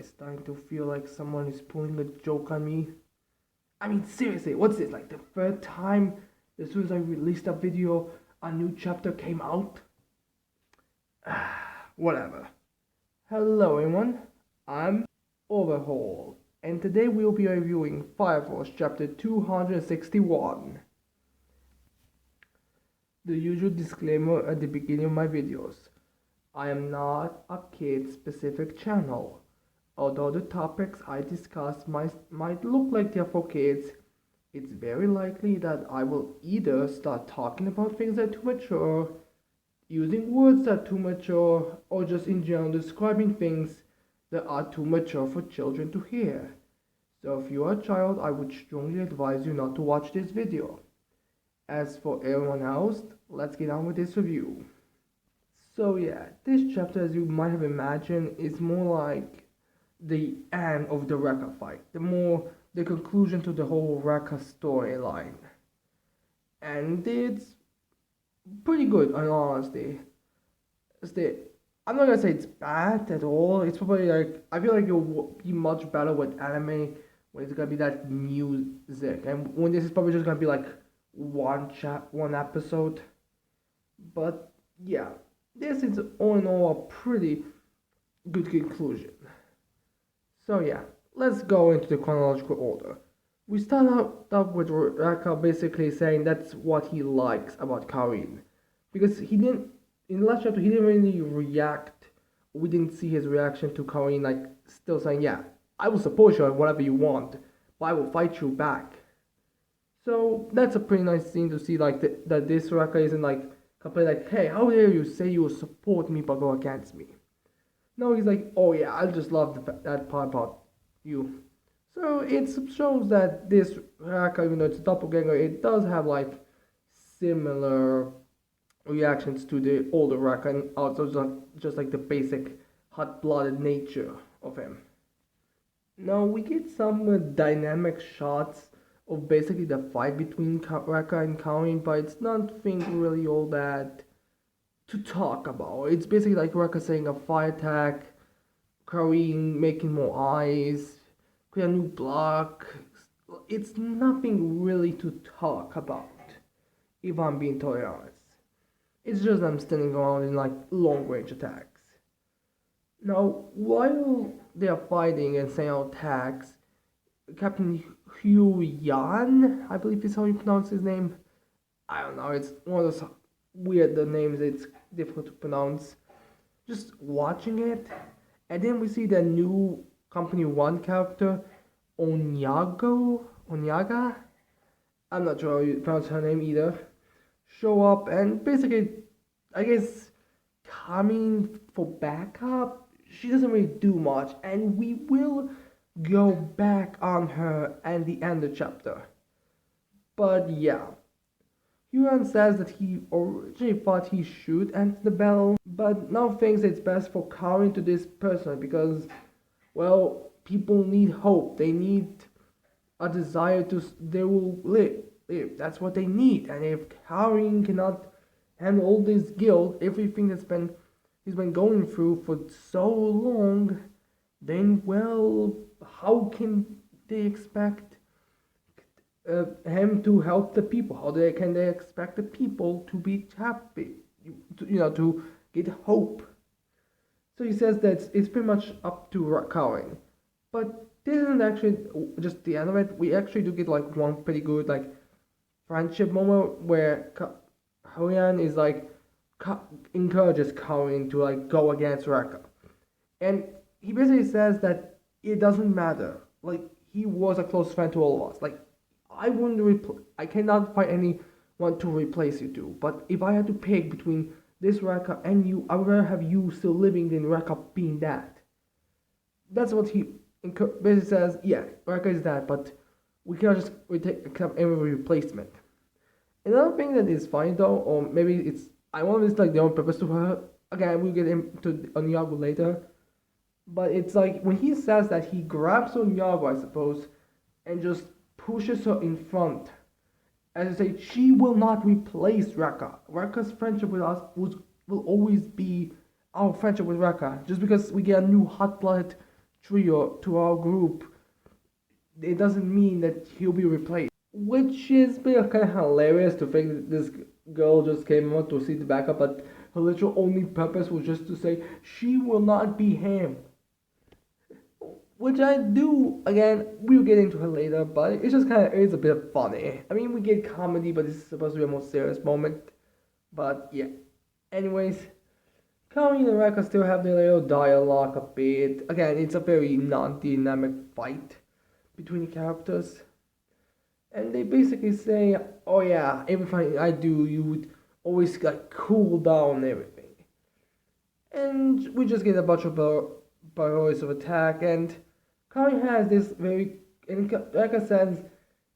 it's starting to feel like someone is pulling a joke on me. I mean, seriously, what's this? Like the third time as soon as I released a video, a new chapter came out? Whatever. Hello everyone, I'm Overhaul, and today we'll be reviewing Fire Force chapter 261. The usual disclaimer at the beginning of my videos. I am not a kid-specific channel. Although the topics I discuss might look like they're for kids, it's very likely that I will either start talking about things that are too mature, using words that are too mature, or just in general describing things that are too mature for children to hear. So if you are a child, I would strongly advise you not to watch this video. As for everyone else, let's get on with this review. So yeah, this chapter, as you might have imagined, is more like the end of the Rekka fight, the conclusion to the whole Rekka storyline. And it's pretty good, in all honesty. I'm not gonna say it's bad at all. It's probably like, I feel like it'll be much better with anime when it's gonna be that music, and when this is probably just gonna be like one episode. But yeah, this is all in all a pretty good conclusion. So yeah, let's go into the chronological order. We start out with Raka basically saying that's what he likes about Karin, because he didn't, in the last chapter he didn't really react. We didn't see his reaction to Karin, like still saying, yeah, I will support you on whatever you want, but I will fight you back. So that's a pretty nice scene to see, like that this Raka isn't like completely like, hey, how dare you say you will support me but go against me. No, he's like, oh yeah, I just love that part about you. So it shows that this Raka, even though it's a doppelganger, it does have like similar reactions to the older Raka, and also just like the basic hot-blooded nature of him. Now we get some dynamic shots of basically the fight between Raka and Karin, but it's nothing really all that to talk about. It's basically like Raka saying a fire attack, Karin making more eyes, create a new block. It's nothing really to talk about, if I'm being totally honest. It's just them standing around in like long range attacks. Now, while they are fighting and sending out attacks, Captain Hugh Yan, I believe is how you pronounce his name. I don't know, it's one of those weird names, it's difficult to pronounce. Just watching it, and then we see the new Company 1 character, Onyaga? I'm not sure how you pronounce her name either. Show up and basically, I guess, coming for backup. She doesn't really do much, and we will go back on her at the end of the chapter. But yeah, Huron says that he originally thought he should enter the battle, but now thinks it's best for Karin to this person because, well, people need hope. They need a desire to, they will live. That's what they need. And if Karin cannot handle all this guilt, everything he's been going through for so long, then, well, how can they expect him to help the people? Can they expect the people to be happy? To get hope. So he says that it's pretty much up to Karin. But this isn't actually just the end of it. We actually do get like one pretty good like friendship moment where Horian is like encourages Karin to like go against Raka, and he basically says that it doesn't matter. Like, he was a close friend to all of us. Like, I cannot find anyone to replace you two. But if I had to pick between this Raka and you, I would rather have you still living than Raka being that. That's what he basically says. Yeah, Raka is that, but we cannot just accept every replacement. Another thing that is funny though, or maybe I want this like the on purpose to her. Again, we'll get into Onyago later. But it's like when he says that, he grabs Onyago, I suppose, and just pushes her in front. As I say, she will not replace Raka. Raka's friendship with us will always be our friendship with Raka. Just because we get a new hot-blooded trio to our group, it doesn't mean that he'll be replaced. Which is kind of hilarious to think that this girl just came out to see the backup, but her literal only purpose was just to say she will not be him. Which I do, again, we'll get into her later, but it's just kind of, it's a bit funny. I mean, we get comedy, but this is supposed to be a more serious moment. But yeah. Anyways, Kami and Reka still have their little dialogue a bit. Again, it's a very non-dynamic fight between the characters. And they basically say, oh yeah, everything I do, you would always like cool down everything. And we just get a bunch of barrels of attack, and Kami has this very, and Reka says,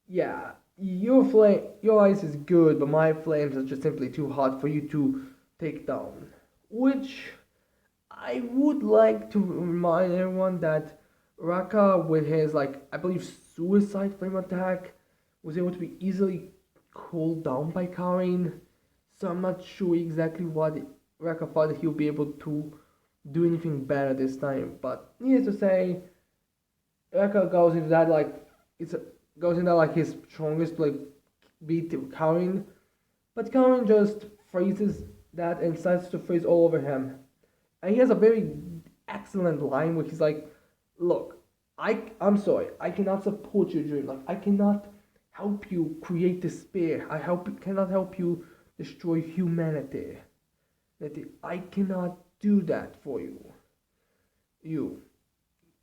yeah, your ice is good, but my flames are just simply too hot for you to take down. Which I would like to remind everyone that Raka, with his like I believe suicide flame attack, was able to be easily cooled down by Karin. So I'm not sure exactly what Raka thought that he'll be able to do anything better this time. But needless to say, Raka goes into that like goes into like his strongest like beat to Karin, but Karin just freezes that and starts to freeze all over him. And he has a very excellent line where he's like, "Look, I'm sorry, I cannot support your dream. Like I cannot help you create despair. Cannot help you destroy humanity. That I cannot do that for you. You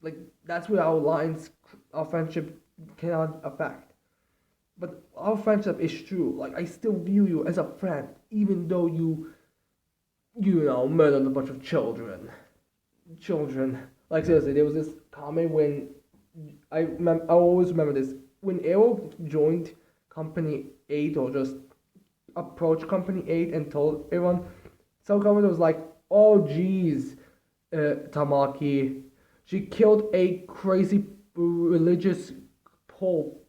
like that's where our friendship cannot affect. But our friendship is true. Like I still view you as a friend, even though you know murdered a bunch of children. Children. Like seriously, there was this comment when I always remember this when Arrow joined Company 8 or just approached Company 8 and told everyone, some comment was like, oh geez, Tamaki, she killed a crazy religious pope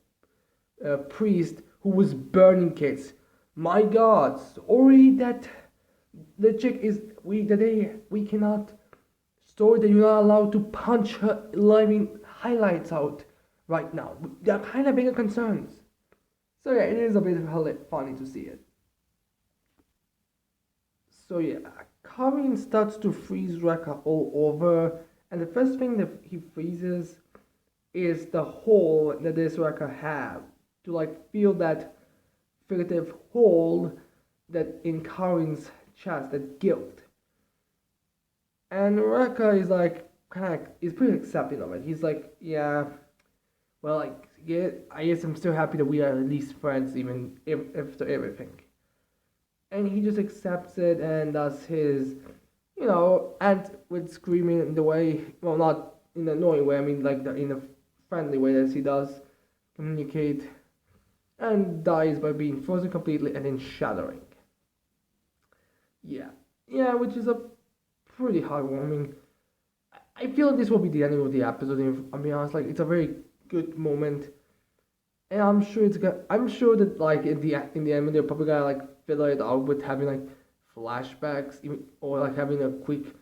priest who was burning kids. My God, sorry that the chick is we cannot story that you're not allowed to punch her living highlights out right now. They're kind of bigger concerns. So yeah, it is a bit funny to see it. So yeah, Karin starts to freeze Reka all over, and the first thing that he freezes is the hole that this Reka have to like feel that figurative hole that in Karin's chest, that guilt. And Reka is like is pretty accepting of it. He's like, yeah, well, like yeah, I guess I'm still happy that we are at least friends, even if after everything. And he just accepts it and does his, and with screaming in the way, well, not in an annoying way. I mean, like in a friendly way as he does communicate, and dies by being frozen completely and then shattering. Yeah, yeah, which is a pretty heartwarming. I feel like this will be the ending of the episode. If I'm being honest, like it's a very good moment, and I'm sure that like in the end they're probably gonna like fill it out with having like flashbacks, even or like having a quick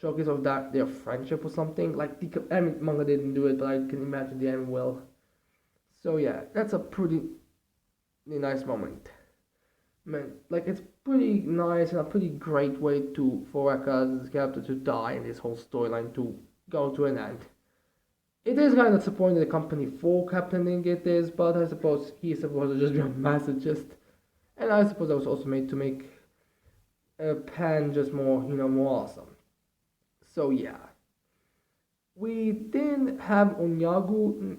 showcase of that their friendship or something. Like the manga didn't do it, but I can imagine the anime will. So yeah, that's a pretty nice moment. Man, like it's pretty nice and a pretty great way for Aka's character to die and this whole storyline to go to an end. It is kind of disappointing the Company 4 captain didn't get this, but I suppose he's supposed to just be a masochist. And I suppose that was also made to make Pan just more, more awesome. So yeah. We then have Onyaga?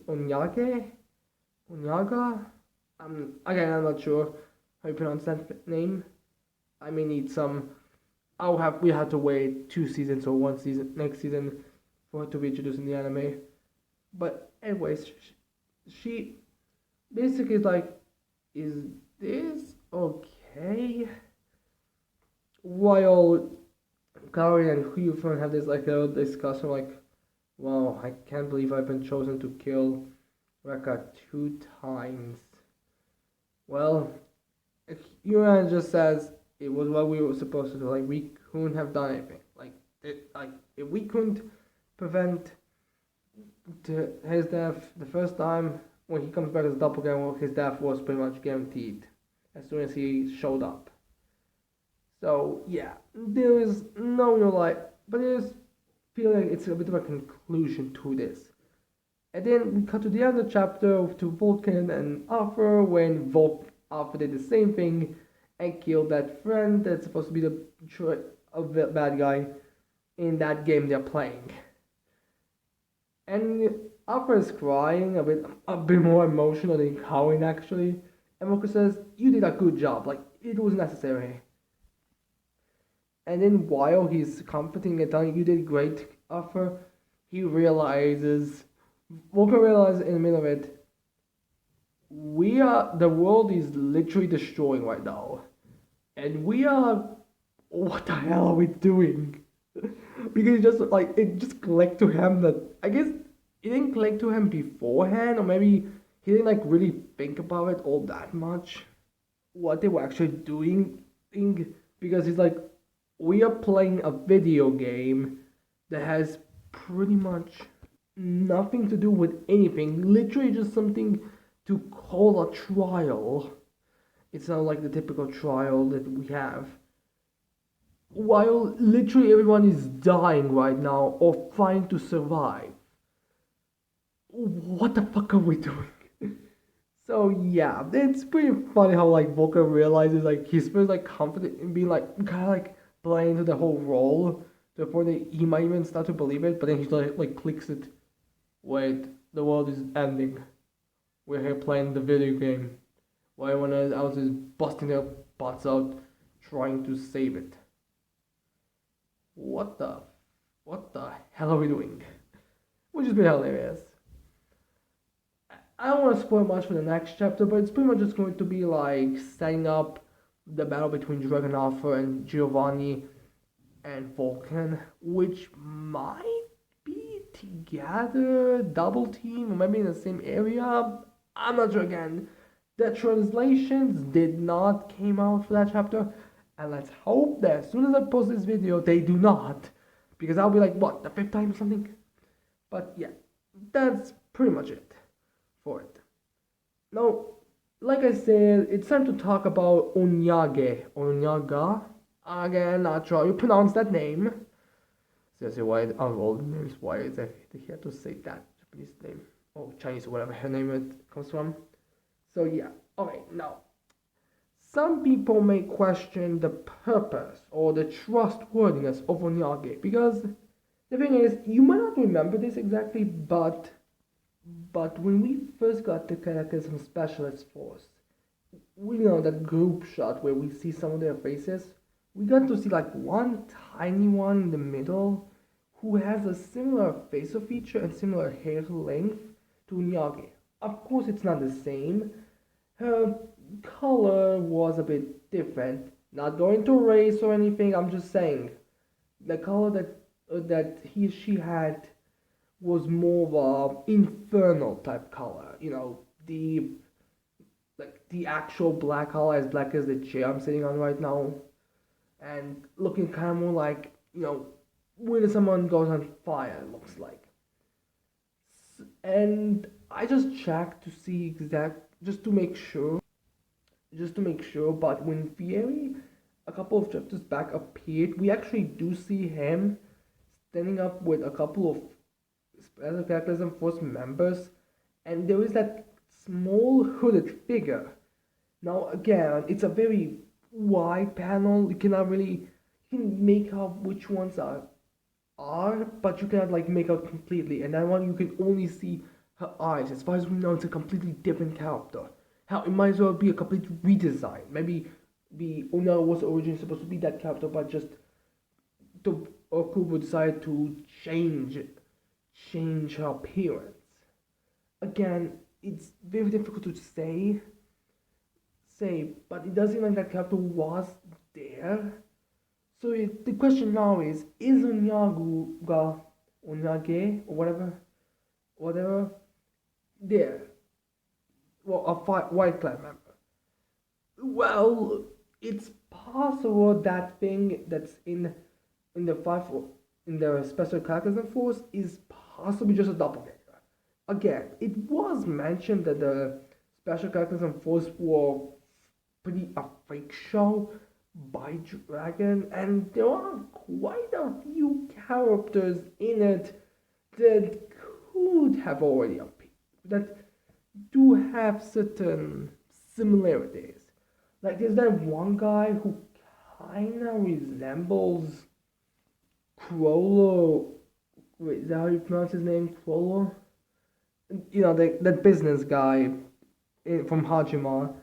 Again, I'm not sure how you pronounce that name. I may need some. We have to wait 2 seasons or 1 season next season for her to be introduced in the anime. But anyways, she basically is like, is this okay? While Kaori and Hyufun have this like little discussion, like, wow, I can't believe I've been chosen to kill Reka 2 times. Well, Yuan just says it was what we were supposed to do. Like we couldn't have done anything. Like if we couldn't prevent to his death, the first time when he comes back as a doppelganger, his death was pretty much guaranteed as soon as he showed up. So yeah, there is no like, but there's feel like it's a bit of a conclusion to this. And then we cut to the other chapter to Vulcan and Arthur when Arthur did the same thing and killed that friend that's supposed to be the bad guy in that game they're playing. And Arthur is crying a bit more emotional than Cowan actually. And Vulcan says, "You did a good job. Like it was necessary." And then while he's comforting and telling you did great, Arthur, he realizes, Walker realizes in the middle of it, the world is literally destroying right now. And what the hell are we doing? Because it just clicked to him that, I guess it didn't click to him beforehand, or maybe he didn't like really think about it all that much, what they were actually doing, because he's like, we are playing a video game that has pretty much nothing to do with anything, literally just something to call a trial. It's not like the typical trial that we have. While literally everyone is dying right now or trying to survive. What the fuck are we doing? So yeah, it's pretty funny how like Volker realizes like he's first like confident in being like kind of like playing into the whole role to the point that he might even start to believe it, but then he's like clicks it. Wait, the world is ending. We're here playing the video game. While everyone else is busting their butts out trying to save it. What the hell are we doing? Which is pretty hilarious. I don't want to spoil much for the next chapter, but it's pretty much just going to be like setting up the battle between Dragon Alpha and Giovanni and Vulcan, which might be together, double team, or maybe in the same area. I'm not sure again. The translations did not came out for that chapter, and let's hope that as soon as I post this video, they do not, because I'll be like, what, the fifth time or something? But yeah, that's pretty much it for it. Now, like I said, it's time to talk about Onyaga. Again, not sure how you pronounce that name. Seriously, why of all the names, why is that they had to say that Japanese name? Or Chinese or whatever her name comes from. So yeah, okay, now. Some people may question the purpose or the trustworthiness of Onyage because the thing is, you might not remember this exactly, but when we first got the Cataclysm Specialist Force, we know that group shot where we see some of their faces, we got to see like one tiny one in the middle who has a similar facial feature and similar hair length to Onyage. Of course, it's not the same. Her color was a bit different. Not going to race or anything. I'm just saying the color that she had was more of a infernal type color. You know, the actual black color, as black as the chair I'm sitting on right now, and looking kind of more like, you know, when someone goes on fire. It looks like. And I just checked to see just to make sure. But when Fieri, a couple of chapters back, appeared, we actually do see him standing up with a couple of Special Cataclysm Force members, and there is that small hooded figure. Now, again, it's a very wide panel. You can make out which ones are, but you cannot like make out completely. And that one you can only see her eyes. As far as we know, it's a completely different character. Hell, it might as well be a complete redesign. Maybe Ona was originally supposed to be that character, but just Okubo decided to change her appearance. Again, it's very difficult to say, but it does seem like that character was there. So the question now is Onyage, or whatever, there? Well, a White Clan member. Well, it's possible that thing that's in the Special Cataclysm Force is possibly just a doppelganger. again, it was mentioned that the special characters and Force were pretty a fake show by Dragon, and there are quite a few characters in it that could have already appeared, that do have certain similarities. Like there's that one guy who kinda resembles Crawler. Wait, is that how you pronounce his name? Crawler? You know, that business guy from Hajima,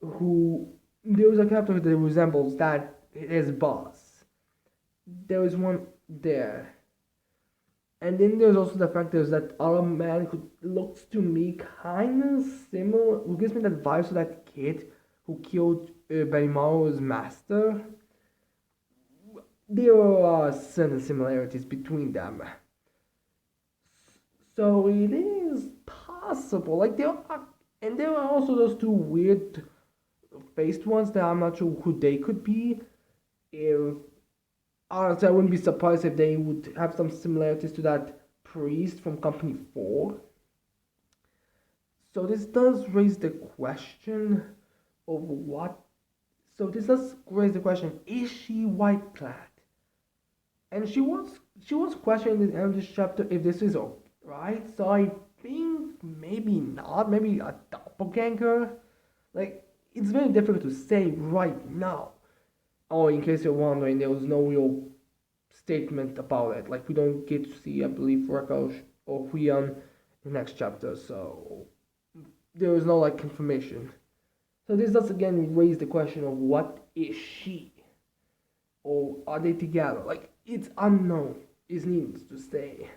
who there was a character that resembles that his boss. There was one there. And then there's also the fact there's that other man who looks to me kind of similar, who gives me that vibe of that kid who killed Benimaru's master. There are certain similarities between them. So it is possible. Like there are also those two weird faced ones that I'm not sure who they could be. If honestly, I wouldn't be surprised if they would have some similarities to that priest from Company 4. So this does raise the question of what. So this does raise the question: is she white clad? And she was questioning in the end of this chapter if this is okay, right? So I think maybe not. Maybe a doppelganger. Like it's very difficult to say right now. Oh, in case you're wondering, there was no real statement about it. Like we don't get to see, I believe, Reka or Huion in the next chapter, so there was no like confirmation. So this does again raise the question of what is she, or are they together? Like it's unknown. Is needless to say.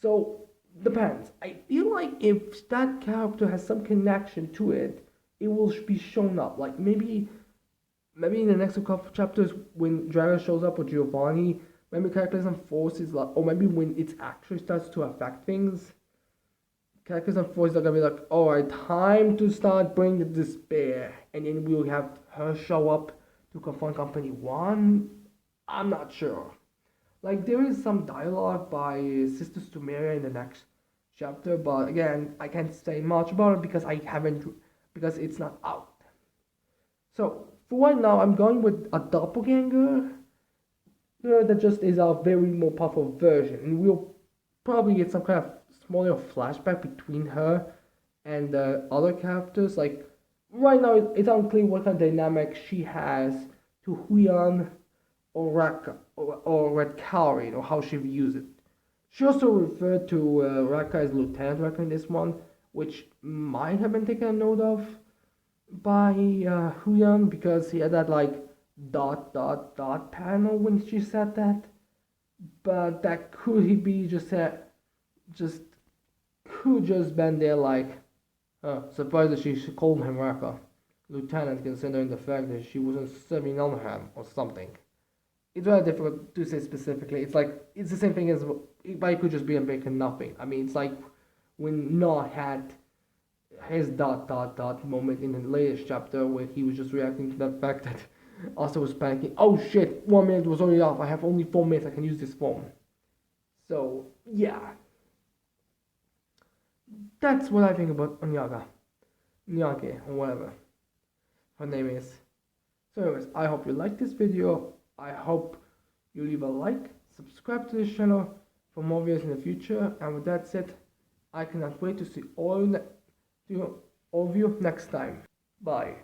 So depends. I feel like if that character has some connection to it, it will be shown up. Like maybe in the next couple chapters when Dragon shows up or Giovanni, maybe characters and forces like, or maybe when it actually starts to affect things, characters and forces are gonna be like, alright, time to start bringing the despair, and then we'll have her show up to confront Company 1. I'm not sure. Like there is some dialogue by Sister Sumeria in the next chapter, but again, I can't say much about it because because it's not out. So for right now, I'm going with a doppelganger that just is a very more powerful version, and we'll probably get some kind of smaller flashback between her and the other characters. Like right now, it's unclear what kind of dynamic she has to Huion or Raka or Red Calorie or how she views it. She also referred to Raka as Lieutenant Raka in this one, which might have been taken note of by Huyan because he had that like dot dot dot panel when she said that. But that could he be just could just been there like surprised that she called him Raka Lieutenant considering the fact that she wasn't serving under him or something. It's very difficult to say specifically. It's like it's the same thing as but it could just be a big nothing. I mean it's like when Nah had his dot dot dot moment in the latest chapter where he was just reacting to the fact that Asa was panicking. Oh shit, 1 minute was already off. I have only 4 minutes. I can use this phone. So yeah, that's what I think about Onyaga, Nyake, or whatever her name is. So anyways, I hope you like this video. I hope you leave a like, subscribe to this channel for more videos in the future. And with that said, I cannot wait to see all of you next time. Bye.